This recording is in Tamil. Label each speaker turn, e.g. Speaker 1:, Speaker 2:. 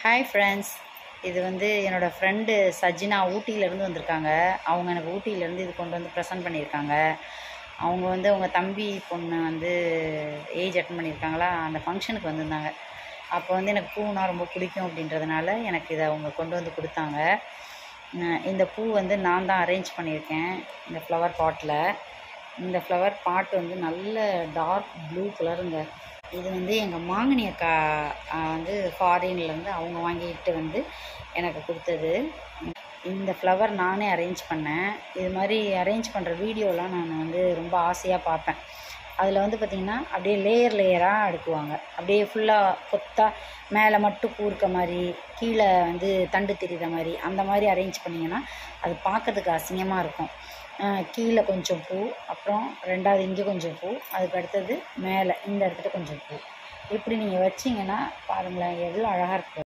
Speaker 1: ஹாய் ஃப்ரெண்ட்ஸ், இது வந்து என்னோடய ஃப்ரெண்டு சஜினா ஊட்டியிலேருந்து வந்திருக்காங்க. அவங்க எனக்கு ஊட்டியிலேருந்து இது கொண்டு வந்து ப்ரெசென்ட் பண்ணியிருக்காங்க. அவங்க வந்து அவங்க தம்பி பொண்ணு வந்து ஏஜ் அட்டன் பண்ணியிருக்காங்களா, அந்த ஃபங்க்ஷனுக்கு வந்திருந்தாங்க. அப்போ வந்து எனக்கு பூனா ரொம்ப பிடிக்கும் அப்படின்றதுனால எனக்கு இதை அவங்க கொண்டு வந்து கொடுத்தாங்க. இந்த பூ வந்து நான் தான் அரேஞ்ச் பண்ணியிருக்கேன் இந்த ஃப்ளவர் பாட்டில். இந்த ஃப்ளவர் பாட் வந்து நல்ல டார்க் ப்ளூ கலருங்க. இது வந்து எங்கள் மாங்கனி அக்கா வந்து ஃபாரின்லேருந்து அவங்க வாங்கிட்டு வந்து எனக்கு கொடுத்தது. இந்த ஃப்ளவர் நானே அரேஞ்ச் பண்ணேன். இது மாதிரி அரேஞ்ச் பண்ணுற வீடியோலாம் நான் வந்து ரொம்ப ஆசையாக பார்ப்பேன். அதில் வந்து பார்த்திங்கன்னா அப்படியே லேயர் லேயராக அடுக்குவாங்க. அப்படியே ஃபுல்லாக கொத்தா மேலே மட்டும் பூ இருக்க மாதிரி, கீழே வந்து தண்டு தெரிகிற மாதிரி, அந்த மாதிரி அரேஞ்ச் பண்ணிங்கன்னா அது பார்க்கறதுக்கு அசிங்கமாக இருக்கும். கீழே கொஞ்சம் பூ, அப்புறம் ரெண்டாவது இங்கே கொஞ்சம் பூ, அதுக்கு அடுத்தது மேலே இந்த இடத்துல கொஞ்சம் பூ. இப்படி நீங்கள் வச்சிங்கன்னா பாருங்களேன் எவ்வளோ அழகாக இருக்குது.